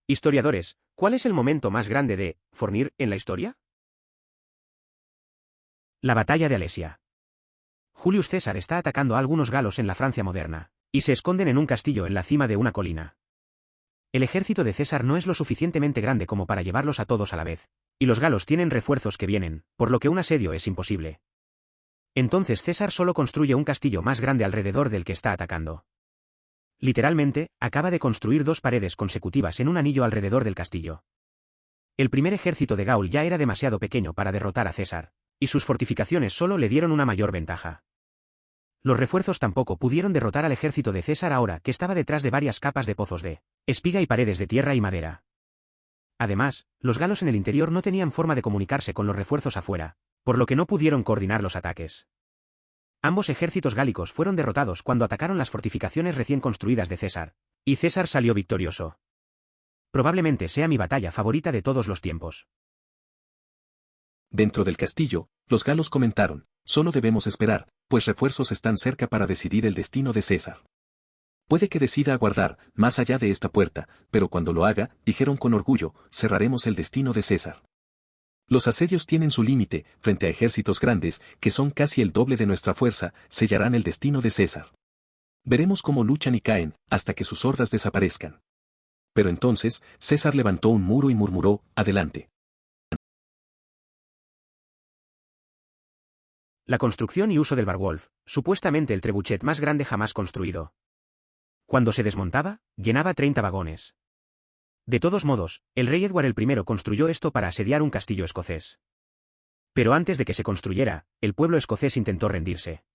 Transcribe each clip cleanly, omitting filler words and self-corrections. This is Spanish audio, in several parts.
Historiadores, ¿cuál es el momento más grande de Fornir en la historia? La batalla de Alesia. Julius César está atacando a algunos galos en la Francia moderna, y se esconden en un castillo en la cima de una colina. El ejército de César no es lo suficientemente grande como para llevarlos a todos a la vez, y los galos tienen refuerzos que vienen, por lo que un asedio es imposible. Entonces César solo construye un castillo más grande alrededor del que está atacando. Literalmente, acaba de construir 2 paredes consecutivas en un anillo alrededor del castillo. El primer ejército de Gaul ya era demasiado pequeño para derrotar a César, y sus fortificaciones solo le dieron una mayor ventaja. Los refuerzos tampoco pudieron derrotar al ejército de César ahora que estaba detrás de varias capas de pozos de espiga y paredes de tierra y madera. Además, los galos en el interior no tenían forma de comunicarse con los refuerzos afuera, por lo que no pudieron coordinar los ataques. Ambos ejércitos gálicos fueron derrotados cuando atacaron las fortificaciones recién construidas de César, y César salió victorioso. Probablemente sea mi batalla favorita de todos los tiempos. Dentro del castillo, los galos comentaron, solo debemos esperar, pues refuerzos están cerca para decidir el destino de César. Puede que decida aguardar, más allá de esta puerta, pero cuando lo haga, dijeron con orgullo, cerraremos el destino de César. Los asedios tienen su límite, frente a ejércitos grandes, que son casi el doble de nuestra fuerza, sellarán el destino de César. Veremos cómo luchan y caen, hasta que sus hordas desaparezcan. Pero entonces, César levantó un muro y murmuró, adelante. La construcción y uso del Barwolf, supuestamente el trebuchet más grande jamás construido. Cuando se desmontaba, llenaba 30 vagones. De todos modos, el rey Edward I construyó esto para asediar un castillo escocés. Pero antes de que se construyera, el pueblo escocés intentó rendirse.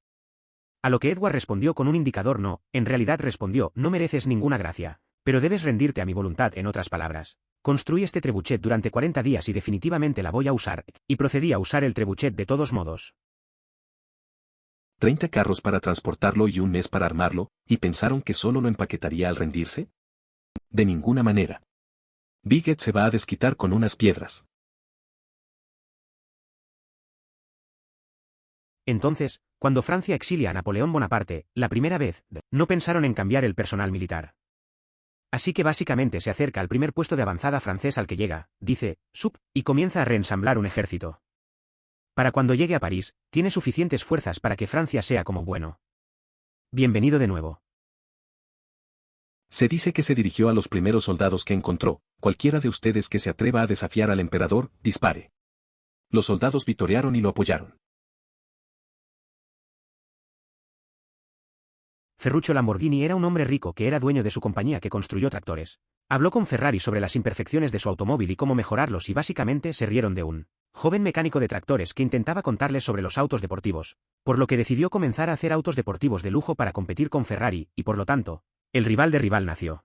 A lo que Edward respondió con un indicador no, en realidad respondió, no mereces ninguna gracia, pero debes rendirte a mi voluntad. En otras palabras, construí este trebuchet durante 40 días y definitivamente la voy a usar, y procedí a usar el trebuchet de todos modos. 30 carros para transportarlo y un mes para armarlo, ¿y pensaron que solo lo empaquetaría al rendirse? De ninguna manera. Bigot se va a desquitar con unas piedras. Entonces, cuando Francia exilia a Napoleón Bonaparte, la primera vez, no pensaron en cambiar el personal militar. Así que básicamente se acerca al primer puesto de avanzada francés al que llega, dice, sup, y comienza a reensamblar un ejército. Para cuando llegue a París, tiene suficientes fuerzas para que Francia sea como bueno. Bienvenido de nuevo. Se dice que se dirigió a los primeros soldados que encontró, cualquiera de ustedes que se atreva a desafiar al emperador, dispare. Los soldados vitorearon y lo apoyaron. Ferruccio Lamborghini era un hombre rico que era dueño de su compañía que construyó tractores. Habló con Ferrari sobre las imperfecciones de su automóvil y cómo mejorarlos y básicamente se rieron de un joven mecánico de tractores que intentaba contarles sobre los autos deportivos, por lo que decidió comenzar a hacer autos deportivos de lujo para competir con Ferrari, y por lo tanto, el rival de rival nació.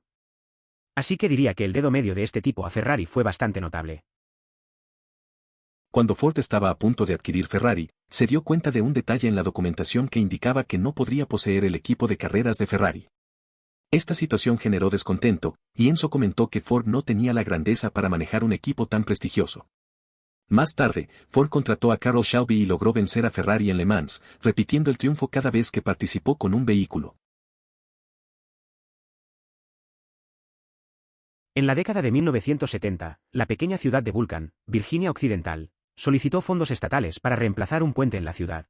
Así que diría que el dedo medio de este tipo a Ferrari fue bastante notable. Cuando Ford estaba a punto de adquirir Ferrari, se dio cuenta de un detalle en la documentación que indicaba que no podría poseer el equipo de carreras de Ferrari. Esta situación generó descontento, y Enzo comentó que Ford no tenía la grandeza para manejar un equipo tan prestigioso. Más tarde, Ford contrató a Carroll Shelby y logró vencer a Ferrari en Le Mans, repitiendo el triunfo cada vez que participó con un vehículo. En la década de 1970, la pequeña ciudad de Vulcan, Virginia Occidental, solicitó fondos estatales para reemplazar un puente en la ciudad.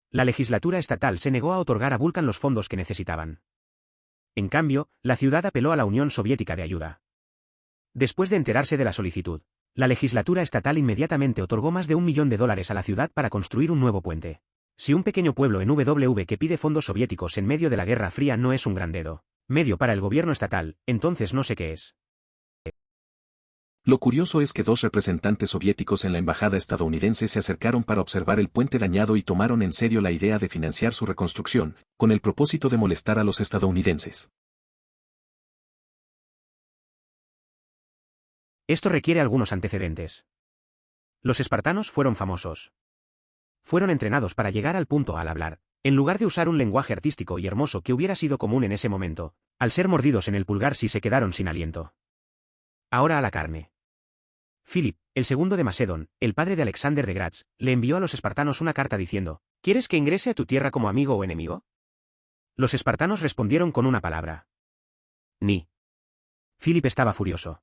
La legislatura estatal se negó a otorgar a Vulcan los fondos que necesitaban. En cambio, la ciudad apeló a la Unión Soviética de ayuda. Después de enterarse de la solicitud, la legislatura estatal inmediatamente otorgó más de $1 millón a la ciudad para construir un nuevo puente. Si un pequeño pueblo en WW que pide fondos soviéticos en medio de la Guerra Fría no es un gran dedo medio para el gobierno estatal, entonces no sé qué es. Lo curioso es que 2 representantes soviéticos en la embajada estadounidense se acercaron para observar el puente dañado y tomaron en serio la idea de financiar su reconstrucción, con el propósito de molestar a los estadounidenses. Esto requiere algunos antecedentes. Los espartanos fueron famosos. Fueron entrenados para llegar al punto al hablar, en lugar de usar un lenguaje artístico y hermoso que hubiera sido común en ese momento, al ser mordidos en el pulgar si se quedaron sin aliento. Ahora a la carne. Philip, el segundo de Macedón, el padre de Alexander de Graz, le envió a los espartanos una carta diciendo, ¿quieres que ingrese a tu tierra como amigo o enemigo? Los espartanos respondieron con una palabra. Ni. Philip estaba furioso.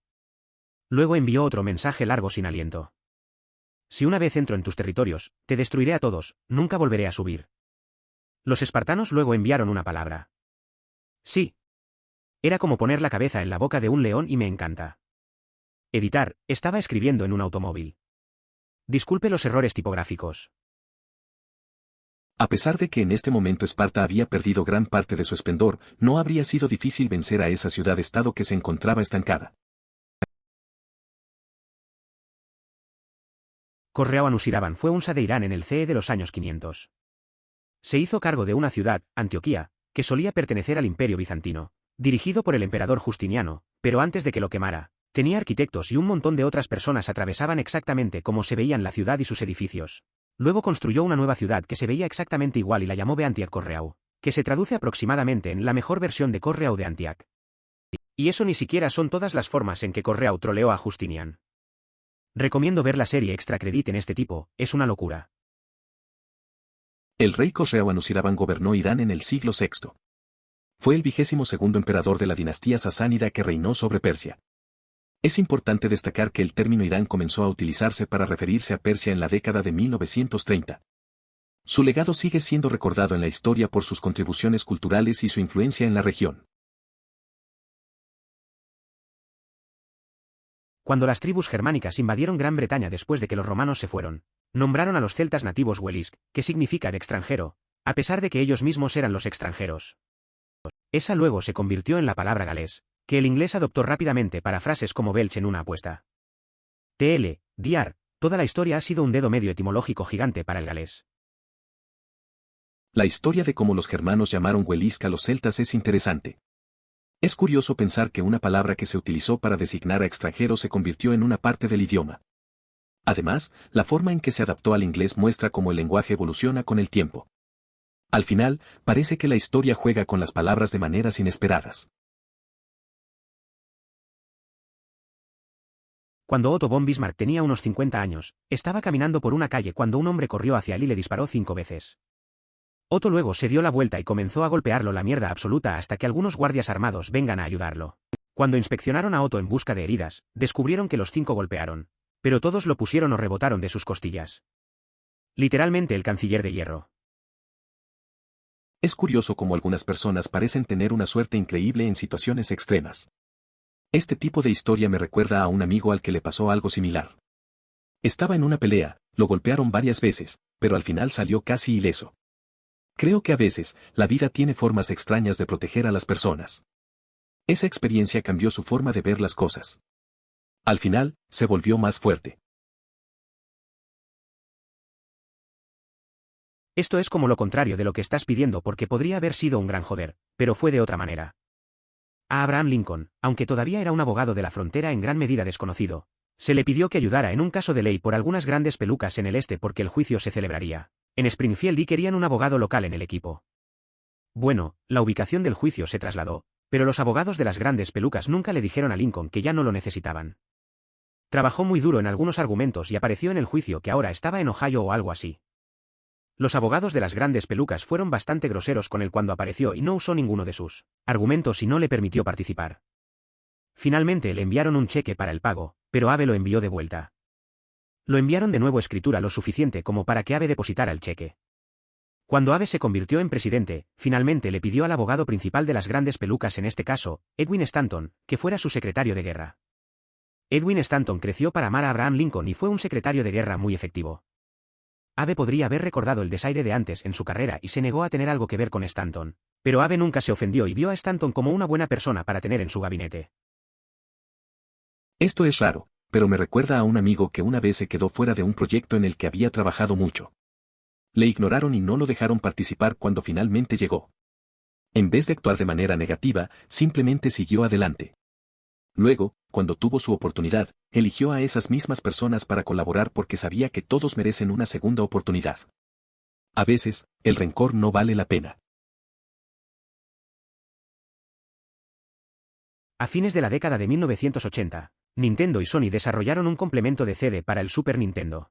Luego envió otro mensaje largo sin aliento. Si una vez entro en tus territorios, te destruiré a todos, nunca volveré a subir. Los espartanos luego enviaron una palabra. Sí. Era como poner la cabeza en la boca de un león y me encanta. Editar, estaba escribiendo en un automóvil. Disculpe los errores tipográficos. A pesar de que en este momento Esparta había perdido gran parte de su esplendor, no habría sido difícil vencer a esa ciudad-estado que se encontraba estancada. Correao Anusiraban fue un Shah de Irán en el CE de los años 500. Se hizo cargo de una ciudad, Antioquía, que solía pertenecer al Imperio Bizantino, dirigido por el emperador Justiniano, pero antes de que lo quemara, tenía arquitectos y un montón de otras personas atravesaban exactamente como se veían la ciudad y sus edificios. Luego construyó una nueva ciudad que se veía exactamente igual y la llamó Beantiac Correao, que se traduce aproximadamente en la mejor versión de Correao de Antiac. Y eso ni siquiera son todas las formas en que Correao troleó a Justinian. Recomiendo ver la serie Extra Credit en este tipo, es una locura. El rey Correao Anusiraban gobernó Irán en el siglo VI. Fue el 22º emperador de la dinastía sasánida que reinó sobre Persia. Es importante destacar que el término Irán comenzó a utilizarse para referirse a Persia en la década de 1930. Su legado sigue siendo recordado en la historia por sus contribuciones culturales y su influencia en la región. Cuando las tribus germánicas invadieron Gran Bretaña después de que los romanos se fueron, nombraron a los celtas nativos Welisk, que significa de extranjero, a pesar de que ellos mismos eran los extranjeros. Esa luego se convirtió en la palabra galés, que el inglés adoptó rápidamente para frases como Belch en una apuesta. Diar, toda la historia ha sido un dedo medio etimológico gigante para el galés. La historia de cómo los germanos llamaron Welisk a los celtas es interesante. Es curioso pensar que una palabra que se utilizó para designar a extranjeros se convirtió en una parte del idioma. Además, la forma en que se adaptó al inglés muestra cómo el lenguaje evoluciona con el tiempo. Al final, parece que la historia juega con las palabras de maneras inesperadas. Cuando Otto von Bismarck tenía unos 50 años, estaba caminando por una calle cuando un hombre corrió hacia él y le disparó 5 veces. Otto luego se dio la vuelta y comenzó a golpearlo la mierda absoluta hasta que algunos guardias armados vengan a ayudarlo. Cuando inspeccionaron a Otto en busca de heridas, descubrieron que los 5 golpearon, pero todos lo pusieron o rebotaron de sus costillas. Literalmente el canciller de hierro. Es curioso cómo algunas personas parecen tener una suerte increíble en situaciones extremas. Este tipo de historia me recuerda a un amigo al que le pasó algo similar. Estaba en una pelea, lo golpearon varias veces, pero al final salió casi ileso. Creo que a veces, la vida tiene formas extrañas de proteger a las personas. Esa experiencia cambió su forma de ver las cosas. Al final, se volvió más fuerte. Esto es como lo contrario de lo que estás pidiendo porque podría haber sido un gran joder, pero fue de otra manera. A Abraham Lincoln, aunque todavía era un abogado de la frontera en gran medida desconocido, se le pidió que ayudara en un caso de ley por algunas grandes pelucas en el este porque el juicio se celebraría en Springfield y querían un abogado local en el equipo. Bueno, la ubicación del juicio se trasladó, pero los abogados de las grandes pelucas nunca le dijeron a Lincoln que ya no lo necesitaban. Trabajó muy duro en algunos argumentos y apareció en el juicio que ahora estaba en Ohio o algo así. Los abogados de las grandes pelucas fueron bastante groseros con él cuando apareció y no usó ninguno de sus argumentos y no le permitió participar. Finalmente le enviaron un cheque para el pago, pero Abe lo envió de vuelta. Lo enviaron de nuevo escritura lo suficiente como para que Abe depositara el cheque. Cuando Abe se convirtió en presidente, finalmente le pidió al abogado principal de las grandes pelucas en este caso, Edwin Stanton, que fuera su secretario de guerra. Edwin Stanton creció para amar a Abraham Lincoln y fue un secretario de guerra muy efectivo. Abe podría haber recordado el desaire de antes en su carrera y se negó a tener algo que ver con Stanton, pero Abe nunca se ofendió y vio a Stanton como una buena persona para tener en su gabinete. Esto es raro, pero me recuerda a un amigo que una vez se quedó fuera de un proyecto en el que había trabajado mucho. Le ignoraron y no lo dejaron participar cuando finalmente llegó. En vez de actuar de manera negativa, simplemente siguió adelante. Luego, cuando tuvo su oportunidad, eligió a esas mismas personas para colaborar porque sabía que todos merecen una segunda oportunidad. A veces, el rencor no vale la pena. A fines de la década de 1980, Nintendo y Sony desarrollaron un complemento de CD para el Super Nintendo.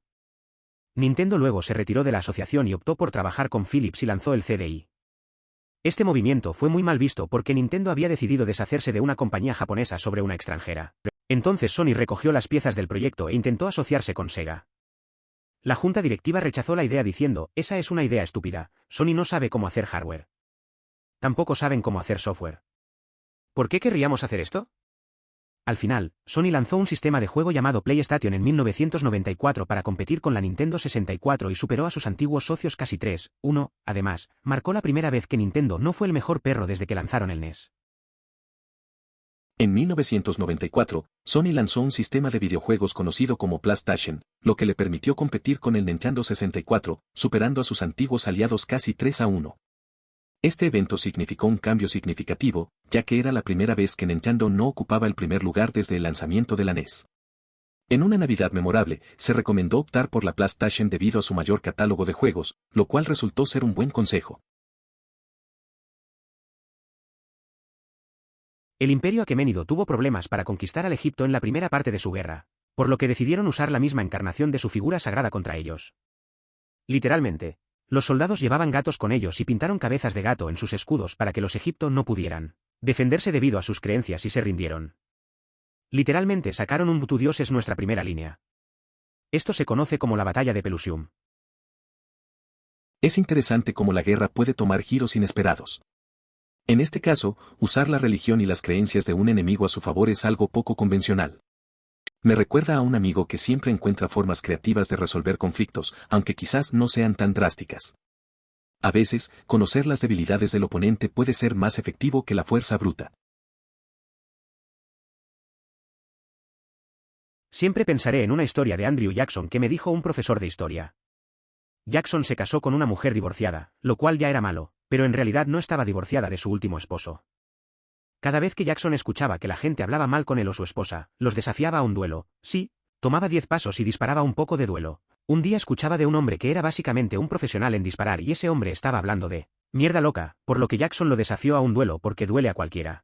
Nintendo luego se retiró de la asociación y optó por trabajar con Philips y lanzó el CDI. Este movimiento fue muy mal visto porque Nintendo había decidido deshacerse de una compañía japonesa sobre una extranjera. Entonces Sony recogió las piezas del proyecto e intentó asociarse con Sega. La junta directiva rechazó la idea diciendo, esa es una idea estúpida, Sony no sabe cómo hacer hardware. Tampoco saben cómo hacer software. ¿Por qué querríamos hacer esto? Al final, Sony lanzó un sistema de juego llamado PlayStation en 1994 para competir con la Nintendo 64 y superó a sus antiguos socios casi 3-1. Además, marcó la primera vez que Nintendo no fue el mejor perro desde que lanzaron el NES. En 1994, Sony lanzó un sistema de videojuegos conocido como PlayStation, lo que le permitió competir con el Nintendo 64, superando a sus antiguos aliados casi 3-1. Este evento significó un cambio significativo, ya que era la primera vez que Nintendo no ocupaba el primer lugar desde el lanzamiento de la NES. En una Navidad memorable, se recomendó optar por la PlayStation debido a su mayor catálogo de juegos, lo cual resultó ser un buen consejo. El imperio aqueménido tuvo problemas para conquistar al Egipto en la primera parte de su guerra, por lo que decidieron usar la misma encarnación de su figura sagrada contra ellos. Literalmente, los soldados llevaban gatos con ellos y pintaron cabezas de gato en sus escudos para que los egipcios no pudieran defenderse debido a sus creencias y se rindieron. Literalmente sacaron un tu Dios es nuestra primera línea. Esto se conoce como la batalla de Pelusium. Es interesante cómo la guerra puede tomar giros inesperados. En este caso, usar la religión y las creencias de un enemigo a su favor es algo poco convencional. Me recuerda a un amigo que siempre encuentra formas creativas de resolver conflictos, aunque quizás no sean tan drásticas. A veces, conocer las debilidades del oponente puede ser más efectivo que la fuerza bruta. Siempre pensaré en una historia de Andrew Jackson que me dijo un profesor de historia. Jackson se casó con una mujer divorciada, lo cual ya era malo, pero en realidad no estaba divorciada de su último esposo. Cada vez que Jackson escuchaba que la gente hablaba mal con él o su esposa, los desafiaba a un duelo, sí, tomaba 10 pasos y disparaba un poco de duelo. Un día escuchaba de un hombre que era básicamente un profesional en disparar y ese hombre estaba hablando de mierda loca, por lo que Jackson lo desafió a un duelo porque duele a cualquiera.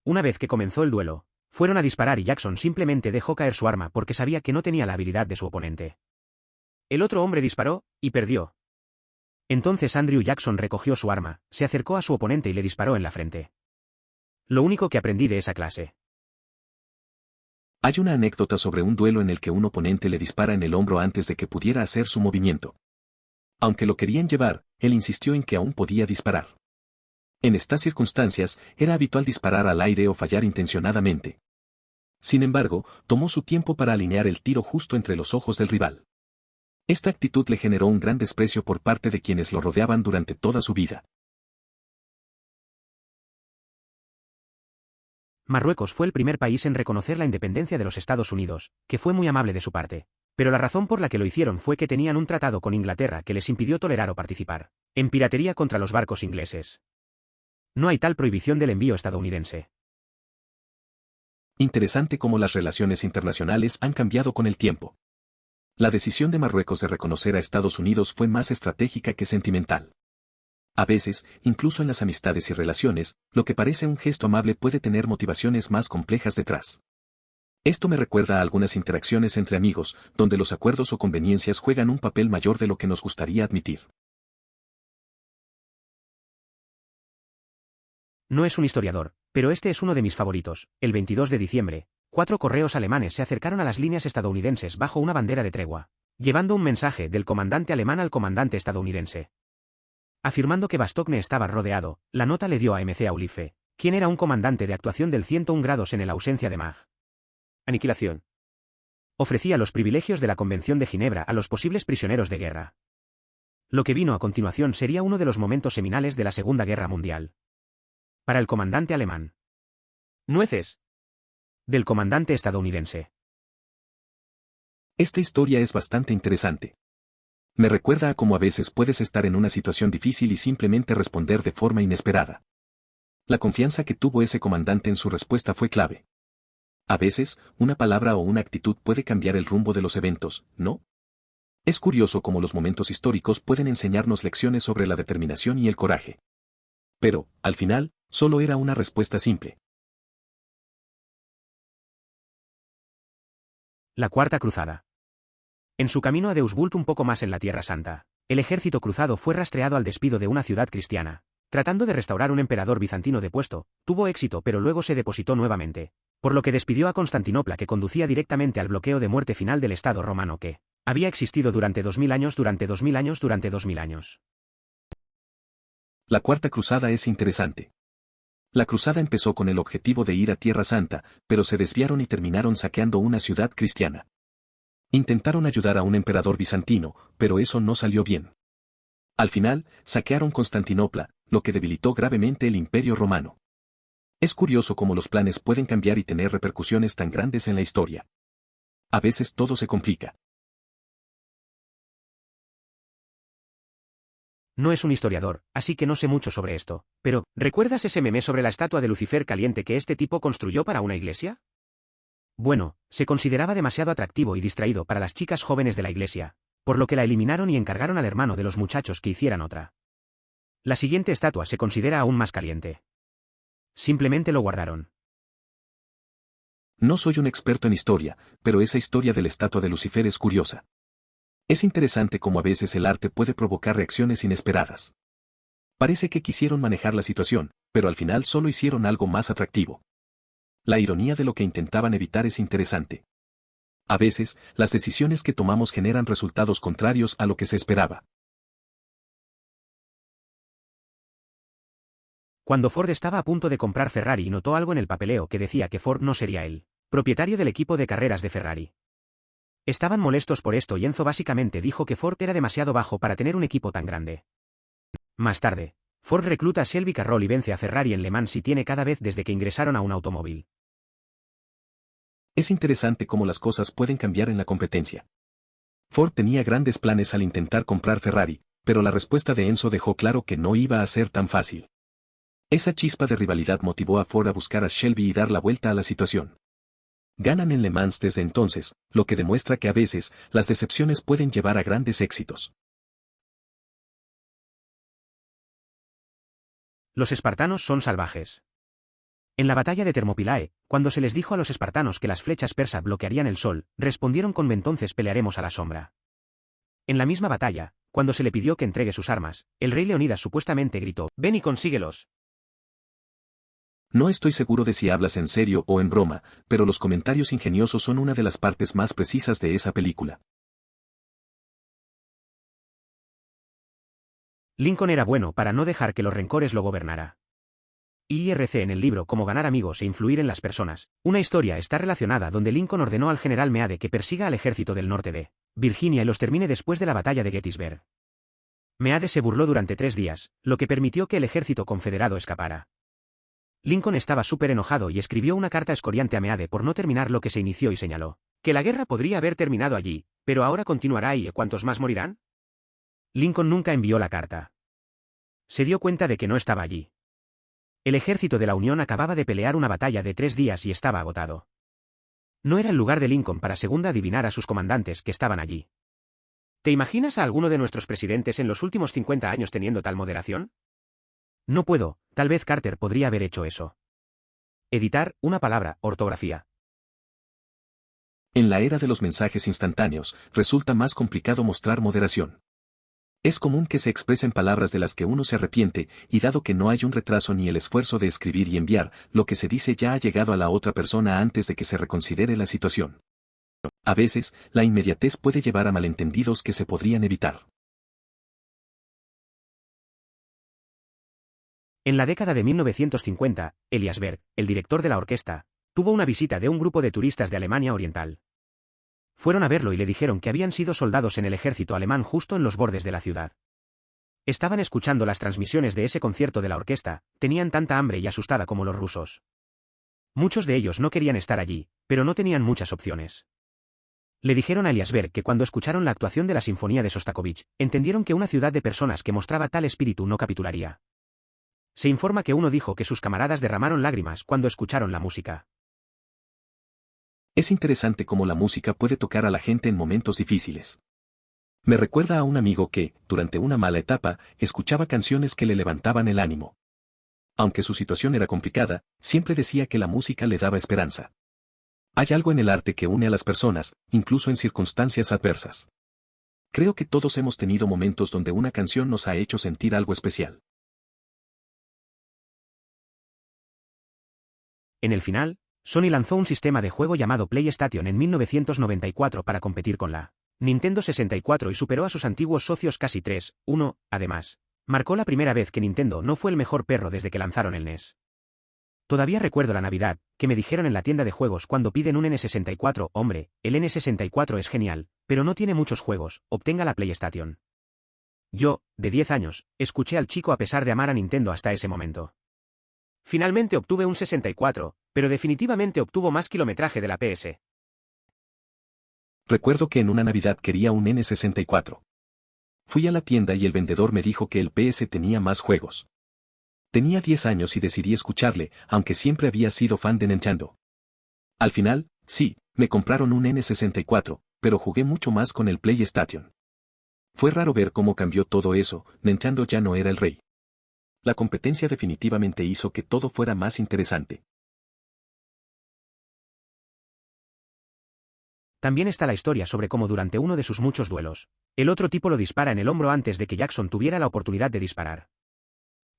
Una vez que comenzó el duelo, fueron a disparar y Jackson simplemente dejó caer su arma porque sabía que no tenía la habilidad de su oponente. El otro hombre disparó, y perdió. Entonces Andrew Jackson recogió su arma, se acercó a su oponente y le disparó en la frente. Lo único que aprendí de esa clase. Hay una anécdota sobre un duelo en el que un oponente le dispara en el hombro antes de que pudiera hacer su movimiento. Aunque lo querían llevar, él insistió en que aún podía disparar. En estas circunstancias, era habitual disparar al aire o fallar intencionadamente. Sin embargo, tomó su tiempo para alinear el tiro justo entre los ojos del rival. Esta actitud le generó un gran desprecio por parte de quienes lo rodeaban durante toda su vida. Marruecos fue el primer país en reconocer la independencia de los Estados Unidos, que fue muy amable de su parte. Pero la razón por la que lo hicieron fue que tenían un tratado con Inglaterra que les impidió tolerar o participar en piratería contra los barcos ingleses. No hay tal prohibición del envío estadounidense. Interesante cómo las relaciones internacionales han cambiado con el tiempo. La decisión de Marruecos de reconocer a Estados Unidos fue más estratégica que sentimental. A veces, incluso en las amistades y relaciones, lo que parece un gesto amable puede tener motivaciones más complejas detrás. Esto me recuerda a algunas interacciones entre amigos, donde los acuerdos o conveniencias juegan un papel mayor de lo que nos gustaría admitir. No es un historiador, pero este es uno de mis favoritos. El 22 de diciembre, 4 correos alemanes se acercaron a las líneas estadounidenses bajo una bandera de tregua, llevando un mensaje del comandante alemán al comandante estadounidense. Afirmando que Bastogne estaba rodeado, la nota le dio a MC Aulife, quien era un comandante de actuación del 101 grados en la ausencia de Mag. Aniquilación. Ofrecía los privilegios de la Convención de Ginebra a los posibles prisioneros de guerra. Lo que vino a continuación sería uno de los momentos seminales de la Segunda Guerra Mundial. Para el comandante alemán. Nueces. Del comandante estadounidense. Esta historia es bastante interesante. Me recuerda a cómo a veces puedes estar en una situación difícil y simplemente responder de forma inesperada. La confianza que tuvo ese comandante en su respuesta fue clave. A veces, una palabra o una actitud puede cambiar el rumbo de los eventos, ¿no? Es curioso cómo los momentos históricos pueden enseñarnos lecciones sobre la determinación y el coraje. Pero, al final, solo era una respuesta simple. La Cuarta Cruzada. En su camino a Deusbult un poco más en la Tierra Santa, el ejército cruzado fue rastreado al despido de una ciudad cristiana, Tratando de restaurar un emperador bizantino depuesto, tuvo éxito pero luego se depositó nuevamente, por lo que despidió a Constantinopla, que conducía directamente al bloqueo de muerte final del Estado romano que había existido durante 2000 años. La Cuarta Cruzada es interesante. La cruzada empezó con el objetivo de ir a Tierra Santa, pero se desviaron y terminaron saqueando una ciudad cristiana. Intentaron ayudar a un emperador bizantino, pero eso no salió bien. Al final, saquearon Constantinopla, lo que debilitó gravemente el Imperio Romano. Es curioso cómo los planes pueden cambiar y tener repercusiones tan grandes en la historia. A veces todo se complica. No es un historiador, así que no sé mucho sobre esto, pero ¿recuerdas ese meme sobre la estatua de Lucifer caliente que este tipo construyó para una iglesia? Bueno, se consideraba demasiado atractivo y distraído para las chicas jóvenes de la iglesia, por lo que la eliminaron y encargaron al hermano de los muchachos que hicieran otra. La siguiente estatua se considera aún más caliente. Simplemente lo guardaron. No soy un experto en historia, pero esa historia de la estatua de Lucifer es curiosa. Es interesante cómo a veces el arte puede provocar reacciones inesperadas. Parece que quisieron manejar la situación, pero al final solo hicieron algo más atractivo. La ironía de lo que intentaban evitar es interesante. A veces, las decisiones que tomamos generan resultados contrarios a lo que se esperaba. Cuando Ford estaba a punto de comprar Ferrari, notó algo en el papeleo que decía que Ford no sería el propietario del equipo de carreras de Ferrari. Estaban molestos por esto y Enzo básicamente dijo que Ford era demasiado bajo para tener un equipo tan grande. Más tarde, Ford recluta a Shelby Carroll y vence a Ferrari en Le Mans y tiene cada vez desde que ingresaron a un automóvil. Es interesante cómo las cosas pueden cambiar en la competencia. Ford tenía grandes planes al intentar comprar Ferrari, pero la respuesta de Enzo dejó claro que no iba a ser tan fácil. Esa chispa de rivalidad motivó a Ford a buscar a Shelby y dar la vuelta a la situación. Ganan en Le Mans desde entonces, lo que demuestra que a veces, las decepciones pueden llevar a grandes éxitos. Los espartanos son salvajes. En la batalla de Termopylae, cuando se les dijo a los espartanos que las flechas persas bloquearían el sol, respondieron con entonces pelearemos a la sombra. En la misma batalla, cuando se le pidió que entregue sus armas, el rey Leonidas supuestamente gritó, ven y consíguelos. No estoy seguro de si hablas en serio o en broma, pero los comentarios ingeniosos son una de las partes más precisas de esa película. Lincoln era bueno para no dejar que los rencores lo gobernara. IRC en el libro Cómo ganar amigos e influir en las personas, una historia está relacionada donde Lincoln ordenó al general Meade que persiga al ejército del norte de Virginia y los termine después de la batalla de Gettysburg. Meade se burló durante 3 días, lo que permitió que el ejército confederado escapara. Lincoln estaba súper enojado y escribió una carta escoriante a Meade por no terminar lo que se inició y señaló que la guerra podría haber terminado allí, pero ahora continuará y ¿cuántos más morirán? Lincoln nunca envió la carta. Se dio cuenta de que no estaba allí. El ejército de la Unión acababa de pelear una batalla de 3 días y estaba agotado. No era el lugar de Lincoln para segunda adivinar a sus comandantes que estaban allí. ¿Te imaginas a alguno de nuestros presidentes en los últimos 50 años teniendo tal moderación? No puedo, tal vez Carter podría haber hecho eso. Editar, una palabra, ortografía. En la era de los mensajes instantáneos, resulta más complicado mostrar moderación. Es común que se expresen palabras de las que uno se arrepiente, y dado que no hay un retraso ni el esfuerzo de escribir y enviar, lo que se dice ya ha llegado a la otra persona antes de que se reconsidere la situación. A veces, la inmediatez puede llevar a malentendidos que se podrían evitar. En la década de 1950, Elias Berg, el director de la orquesta, tuvo una visita de un grupo de turistas de Alemania Oriental. Fueron a verlo y le dijeron que habían sido soldados en el ejército alemán justo en los bordes de la ciudad. Estaban escuchando las transmisiones de ese concierto de la orquesta, tenían tanta hambre y asustada como los rusos. Muchos de ellos no querían estar allí, pero no tenían muchas opciones. Le dijeron a Elias Berg que cuando escucharon la actuación de la Sinfonía de Sostakovich, entendieron que una ciudad de personas que mostraba tal espíritu no capitularía. Se informa que uno dijo que sus camaradas derramaron lágrimas cuando escucharon la música. Es interesante cómo la música puede tocar a la gente en momentos difíciles. Me recuerda a un amigo que, durante una mala etapa, escuchaba canciones que le levantaban el ánimo. Aunque su situación era complicada, siempre decía que la música le daba esperanza. Hay algo en el arte que une a las personas, incluso en circunstancias adversas. Creo que todos hemos tenido momentos donde una canción nos ha hecho sentir algo especial. En el final, Sony lanzó un sistema de juego llamado PlayStation en 1994 para competir con la Nintendo 64 y superó a sus antiguos socios casi 3-1, además. Marcó la primera vez que Nintendo no fue el mejor perro desde que lanzaron el NES. Todavía recuerdo la Navidad, que me dijeron en la tienda de juegos cuando piden un N64, hombre, el N64 es genial, pero no tiene muchos juegos, obtenga la PlayStation. Yo, de 10 años, escuché al chico a pesar de amar a Nintendo hasta ese momento. Finalmente obtuve un 64, pero definitivamente obtuvo más kilometraje de la PS. Recuerdo que en una Navidad quería un N64. Fui a la tienda y el vendedor me dijo que el PS tenía más juegos. Tenía 10 años y decidí escucharle, aunque siempre había sido fan de Nintendo. Al final, sí, me compraron un N64, pero jugué mucho más con el PlayStation. Fue raro ver cómo cambió todo eso, Nintendo ya no era el rey. La competencia definitivamente hizo que todo fuera más interesante. También está la historia sobre cómo durante uno de sus muchos duelos, el otro tipo lo dispara en el hombro antes de que Jackson tuviera la oportunidad de disparar.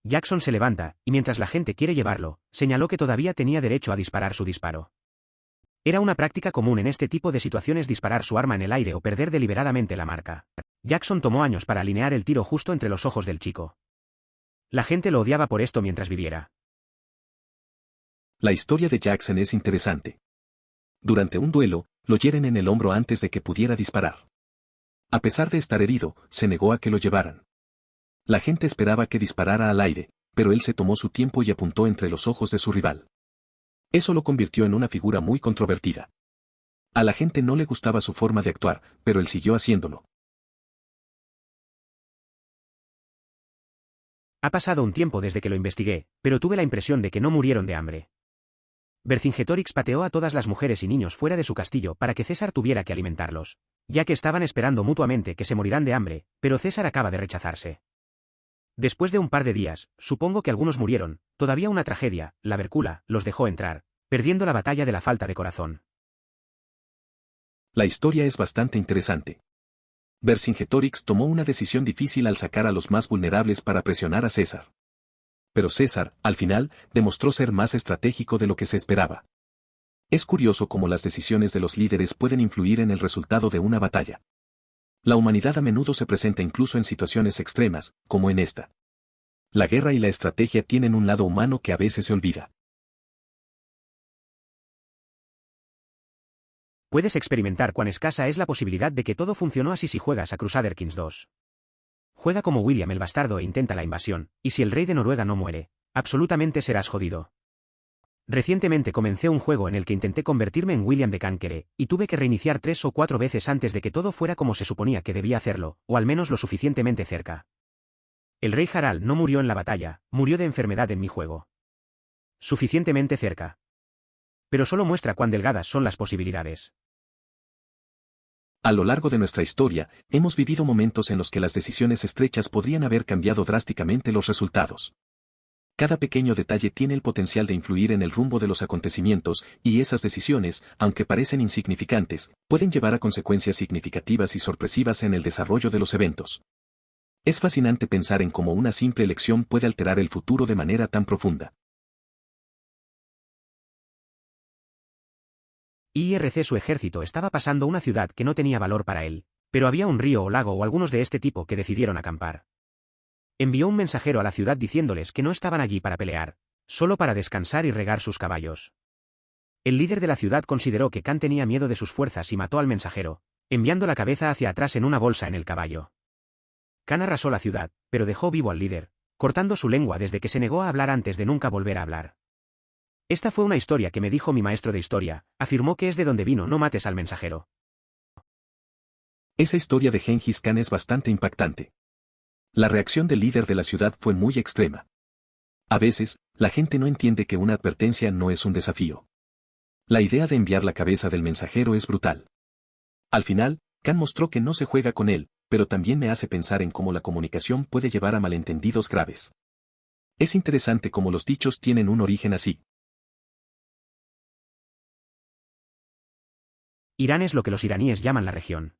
Jackson se levanta, y mientras la gente quiere llevarlo, señaló que todavía tenía derecho a disparar su disparo. Era una práctica común en este tipo de situaciones disparar su arma en el aire o perder deliberadamente la marca. Jackson tomó años para alinear el tiro justo entre los ojos del chico. La gente lo odiaba por esto mientras viviera. La historia de Jackson es interesante. Durante un duelo, lo hieren en el hombro antes de que pudiera disparar. A pesar de estar herido, se negó a que lo llevaran. La gente esperaba que disparara al aire, pero él se tomó su tiempo y apuntó entre los ojos de su rival. Eso lo convirtió en una figura muy controvertida. A la gente no le gustaba su forma de actuar, pero él siguió haciéndolo. Ha pasado un tiempo desde que lo investigué, pero tuve la impresión de que no murieron de hambre. Vercingetorix pateó a todas las mujeres y niños fuera de su castillo para que César tuviera que alimentarlos, ya que estaban esperando mutuamente que se morirán de hambre, pero César acaba de rechazarse. Después de un par de días, supongo que algunos murieron, todavía una tragedia, la Vercula los dejó entrar, perdiendo la batalla de la falta de corazón. La historia es bastante interesante. Vercingetorix tomó una decisión difícil al sacar a los más vulnerables para presionar a César. Pero César, al final, demostró ser más estratégico de lo que se esperaba. Es curioso cómo las decisiones de los líderes pueden influir en el resultado de una batalla. La humanidad a menudo se presenta incluso en situaciones extremas, como en esta. La guerra y la estrategia tienen un lado humano que a veces se olvida. Puedes experimentar cuán escasa es la posibilidad de que todo funcionó así si juegas a Crusader Kings 2. Juega como William el bastardo e intenta la invasión, y si el rey de Noruega no muere, absolutamente serás jodido. Recientemente comencé un juego en el que intenté convertirme en William de Kankere, y tuve que reiniciar 3 o 4 veces antes de que todo fuera como se suponía que debía hacerlo, o al menos lo suficientemente cerca. El rey Harald no murió en la batalla, murió de enfermedad en mi juego. Suficientemente cerca. Pero solo muestra cuán delgadas son las posibilidades. A lo largo de nuestra historia, hemos vivido momentos en los que las decisiones estrechas podrían haber cambiado drásticamente los resultados. Cada pequeño detalle tiene el potencial de influir en el rumbo de los acontecimientos, y esas decisiones, aunque parecen insignificantes, pueden llevar a consecuencias significativas y sorpresivas en el desarrollo de los eventos. Es fascinante pensar en cómo una simple elección puede alterar el futuro de manera tan profunda. IRC su ejército estaba pasando una ciudad que no tenía valor para él, pero había un río o lago o algunos de este tipo que decidieron acampar. Envió un mensajero a la ciudad diciéndoles que no estaban allí para pelear, solo para descansar y regar sus caballos. El líder de la ciudad consideró que Khan tenía miedo de sus fuerzas y mató al mensajero, enviando la cabeza hacia atrás en una bolsa en el caballo. Khan arrasó la ciudad, pero dejó vivo al líder, cortando su lengua desde que se negó a hablar antes de nunca volver a hablar. Esta fue una historia que me dijo mi maestro de historia, afirmó que es de donde vino, no mates al mensajero. Esa historia de Gengis Khan es bastante impactante. La reacción del líder de la ciudad fue muy extrema. A veces, la gente no entiende que una advertencia no es un desafío. La idea de enviar la cabeza del mensajero es brutal. Al final, Khan mostró que no se juega con él, pero también me hace pensar en cómo la comunicación puede llevar a malentendidos graves. Es interesante cómo los dichos tienen un origen así. Irán es lo que los iraníes llaman la región.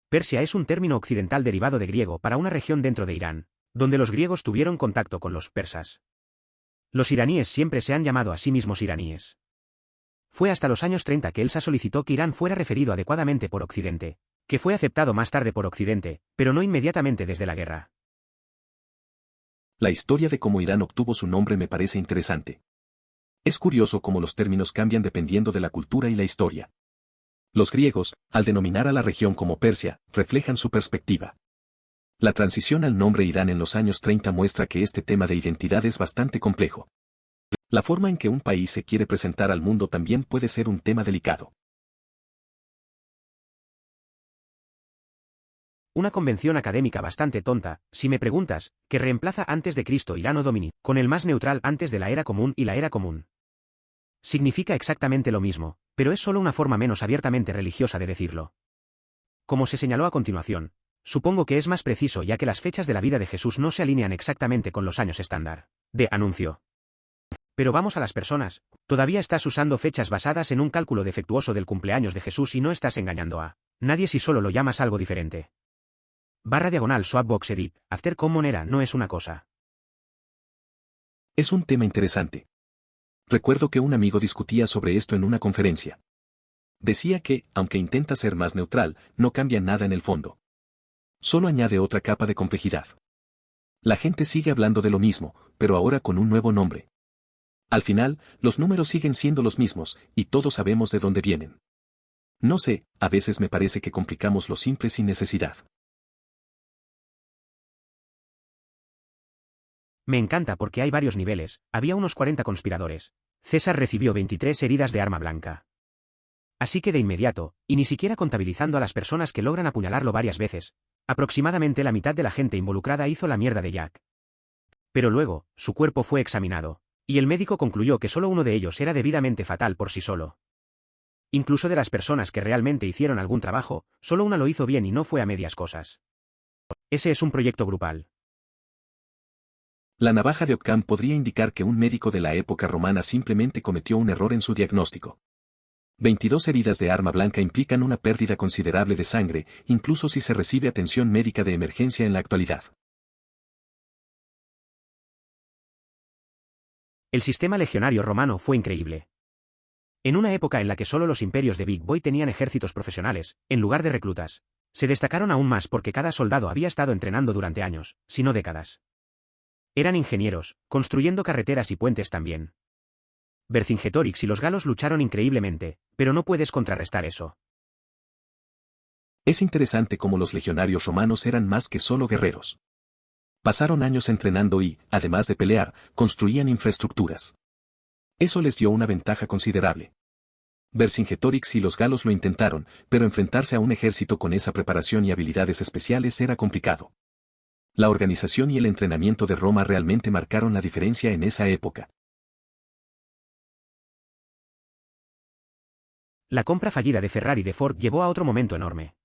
Persia es un término occidental derivado de griego para una región dentro de Irán, donde los griegos tuvieron contacto con los persas. Los iraníes siempre se han llamado a sí mismos iraníes. Fue hasta los años 30 que Elsa solicitó que Irán fuera referido adecuadamente por Occidente, que fue aceptado más tarde por Occidente, pero no inmediatamente desde la guerra. La historia de cómo Irán obtuvo su nombre me parece interesante. Es curioso cómo los términos cambian dependiendo de la cultura y la historia. Los griegos, al denominar a la región como Persia, reflejan su perspectiva. La transición al nombre Irán en los años 30 muestra que este tema de identidad es bastante complejo. La forma en que un país se quiere presentar al mundo también puede ser un tema delicado. Una convención académica bastante tonta, si me preguntas, que reemplaza antes de Cristo Irán o Domini, con el más neutral antes de la era común y la era común. Significa exactamente lo mismo, pero es solo una forma menos abiertamente religiosa de decirlo. Como se señaló a continuación, supongo que es más preciso ya que las fechas de la vida de Jesús no se alinean exactamente con los años estándar de anuncio. Pero vamos a las personas, todavía estás usando fechas basadas en un cálculo defectuoso del cumpleaños de Jesús y no estás engañando a nadie si solo lo llamas algo diferente. /swapbox edit, after common era no es una cosa. Es un tema interesante. Recuerdo que un amigo discutía sobre esto en una conferencia. Decía que, aunque intenta ser más neutral, no cambia nada en el fondo. Solo añade otra capa de complejidad. La gente sigue hablando de lo mismo, pero ahora con un nuevo nombre. Al final, los números siguen siendo los mismos, y todos sabemos de dónde vienen. No sé, a veces me parece que complicamos lo simple sin necesidad. Me encanta porque hay varios niveles, había unos 40 conspiradores. César recibió 23 heridas de arma blanca. Así que de inmediato, y ni siquiera contabilizando a las personas que logran apuñalarlo varias veces, aproximadamente la mitad de la gente involucrada hizo la mierda de Jack. Pero luego, su cuerpo fue examinado, y el médico concluyó que solo uno de ellos era debidamente fatal por sí solo. Incluso de las personas que realmente hicieron algún trabajo, solo una lo hizo bien y no fue a medias cosas. Ese es un proyecto grupal. La navaja de Occam podría indicar que un médico de la época romana simplemente cometió un error en su diagnóstico. 22 heridas de arma blanca implican una pérdida considerable de sangre, incluso si se recibe atención médica de emergencia en la actualidad. El sistema legionario romano fue increíble. En una época en la que solo los imperios de Big Boy tenían ejércitos profesionales, en lugar de reclutas, se destacaron aún más porque cada soldado había estado entrenando durante años, si no décadas. Eran ingenieros, construyendo carreteras y puentes también. Vercingetorix y los galos lucharon increíblemente, pero no puedes contrarrestar eso. Es interesante cómo los legionarios romanos eran más que solo guerreros. Pasaron años entrenando y, además de pelear, construían infraestructuras. Eso les dio una ventaja considerable. Vercingetorix y los galos lo intentaron, pero enfrentarse a un ejército con esa preparación y habilidades especiales era complicado. La organización y el entrenamiento de Roma realmente marcaron la diferencia en esa época. La compra fallida de Ferrari de Ford llevó a otro momento enorme.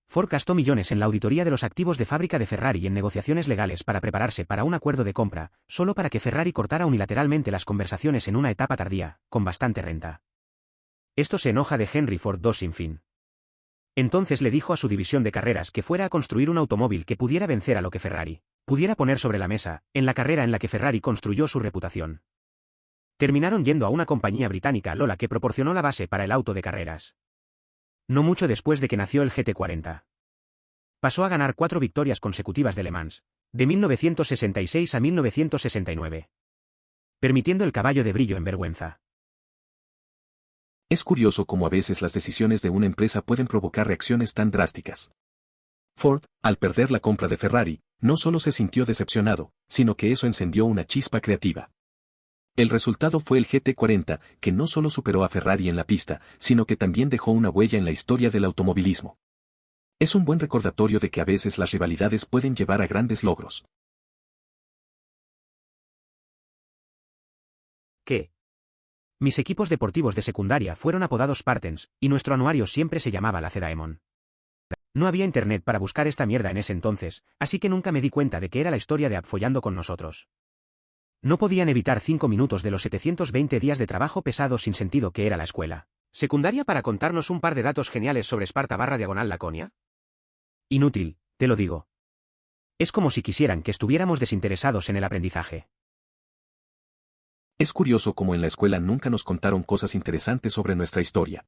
Ford gastó millones en la auditoría de los activos de fábrica de Ferrari y en negociaciones legales para prepararse para un acuerdo de compra, solo para que Ferrari cortara unilateralmente las conversaciones en una etapa tardía, con bastante renta. Esto se enoja de Henry Ford II sin fin. Entonces le dijo a su división de carreras que fuera a construir un automóvil que pudiera vencer a lo que Ferrari pudiera poner sobre la mesa, en la carrera en la que Ferrari construyó su reputación. Terminaron yendo a una compañía británica Lola que proporcionó la base para el auto de carreras. No mucho después de que nació el GT40. Pasó a ganar 4 victorias consecutivas de Le Mans, de 1966 a 1969. Permitiendo el caballo de brillo en vergüenza. Es curioso cómo a veces las decisiones de una empresa pueden provocar reacciones tan drásticas. Ford, al perder la compra de Ferrari, no solo se sintió decepcionado, sino que eso encendió una chispa creativa. El resultado fue el GT40, que no solo superó a Ferrari en la pista, sino que también dejó una huella en la historia del automovilismo. Es un buen recordatorio de que a veces las rivalidades pueden llevar a grandes logros. ¿Qué? Mis equipos deportivos de secundaria fueron apodados Spartans, y nuestro anuario siempre se llamaba la Cedaemon. No había internet para buscar esta mierda en ese entonces, así que nunca me di cuenta de que era la historia de Ab follando con nosotros. No podían evitar 5 minutos de los 720 días de trabajo pesado sin sentido que era la escuela secundaria para contarnos un par de datos geniales sobre Esparta / Laconia. Inútil, te lo digo. Es como si quisieran que estuviéramos desinteresados en el aprendizaje. Es curioso cómo en la escuela nunca nos contaron cosas interesantes sobre nuestra historia.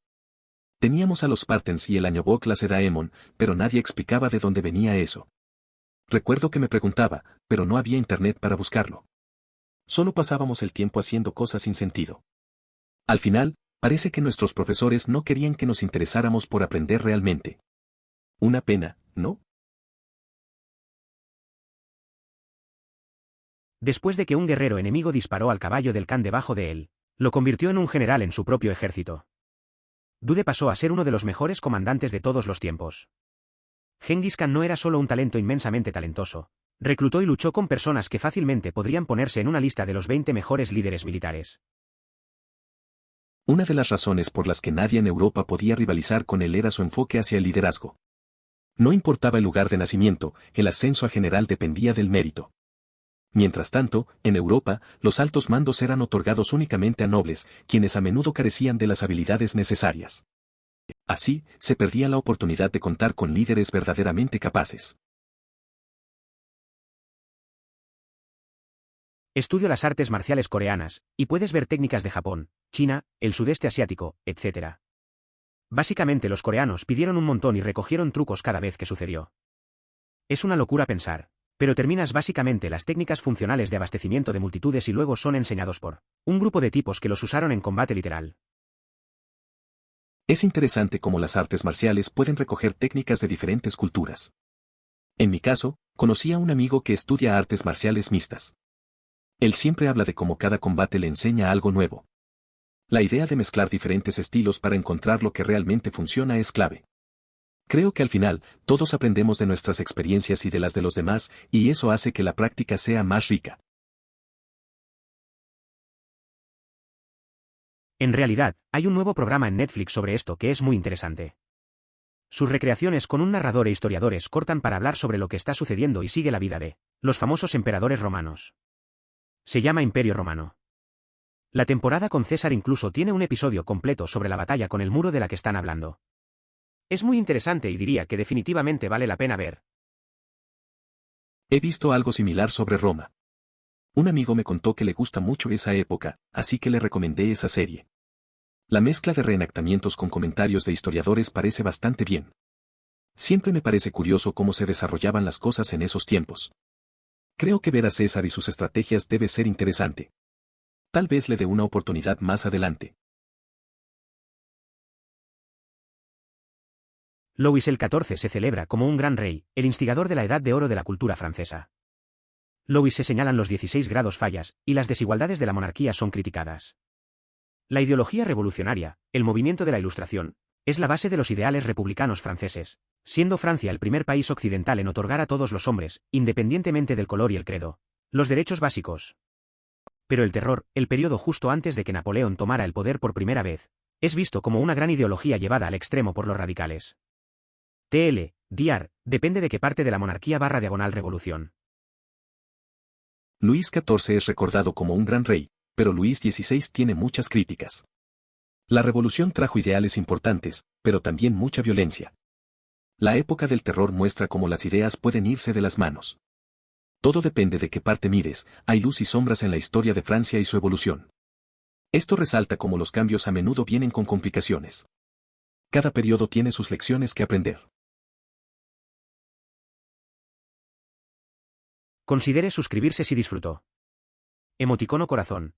Teníamos a los Spartans y el Añobok Lacedaemon, pero nadie explicaba de dónde venía eso. Recuerdo que me preguntaba, pero no había internet para buscarlo. Solo pasábamos el tiempo haciendo cosas sin sentido. Al final, parece que nuestros profesores no querían que nos interesáramos por aprender realmente. Una pena, ¿no? Después de que un guerrero enemigo disparó al caballo del Khan debajo de él, lo convirtió en un general en su propio ejército. Dude pasó a ser uno de los mejores comandantes de todos los tiempos. Genghis Khan no era solo un talento inmensamente talentoso, reclutó y luchó con personas que fácilmente podrían ponerse en una lista de los 20 mejores líderes militares. Una de las razones por las que nadie en Europa podía rivalizar con él era su enfoque hacia el liderazgo. No importaba el lugar de nacimiento, el ascenso a general dependía del mérito. Mientras tanto, en Europa, los altos mandos eran otorgados únicamente a nobles, quienes a menudo carecían de las habilidades necesarias. Así, se perdía la oportunidad de contar con líderes verdaderamente capaces. Estudio las artes marciales coreanas, y puedes ver técnicas de Japón, China, el sudeste asiático, etc. Básicamente los coreanos pidieron un montón y recogieron trucos cada vez que sucedió. Es una locura pensar, pero terminas básicamente las técnicas funcionales de abastecimiento de multitudes y luego son enseñados por un grupo de tipos que los usaron en combate literal. Es interesante cómo las artes marciales pueden recoger técnicas de diferentes culturas. En mi caso, conocí a un amigo que estudia artes marciales mixtas. Él siempre habla de cómo cada combate le enseña algo nuevo. La idea de mezclar diferentes estilos para encontrar lo que realmente funciona es clave. Creo que al final, todos aprendemos de nuestras experiencias y de las de los demás, y eso hace que la práctica sea más rica. En realidad, hay un nuevo programa en Netflix sobre esto que es muy interesante. Sus recreaciones con un narrador e historiadores cortan para hablar sobre lo que está sucediendo y sigue la vida de los famosos emperadores romanos. Se llama Imperio Romano. La temporada con César incluso tiene un episodio completo sobre la batalla con el muro de la que están hablando. Es muy interesante y diría que definitivamente vale la pena ver. He visto algo similar sobre Roma. Un amigo me contó que le gusta mucho esa época, así que le recomendé esa serie. La mezcla de reenactamientos con comentarios de historiadores parece bastante bien. Siempre me parece curioso cómo se desarrollaban las cosas en esos tiempos. Creo que ver a César y sus estrategias debe ser interesante. Tal vez le dé una oportunidad más adelante. Louis XIV se celebra como un gran rey, el instigador de la Edad de Oro de la cultura francesa. Louis se señalan los 16 grados fallas, y las desigualdades de la monarquía son criticadas. La ideología revolucionaria, el movimiento de la Ilustración, es la base de los ideales republicanos franceses, siendo Francia el primer país occidental en otorgar a todos los hombres, independientemente del color y el credo, los derechos básicos. Pero el terror, el periodo justo antes de que Napoleón tomara el poder por primera vez, es visto como una gran ideología llevada al extremo por los radicales. Dr. Depende de qué parte de la monarquía /diagonal revolución. Luis XIV es recordado como un gran rey, pero Luis XVI tiene muchas críticas. La revolución trajo ideales importantes, pero también mucha violencia. La época del terror muestra cómo las ideas pueden irse de las manos. Todo depende de qué parte mires, hay luz y sombras en la historia de Francia y su evolución. Esto resalta cómo los cambios a menudo vienen con complicaciones. Cada periodo tiene sus lecciones que aprender. Considere suscribirse si disfrutó. Emoticono corazón.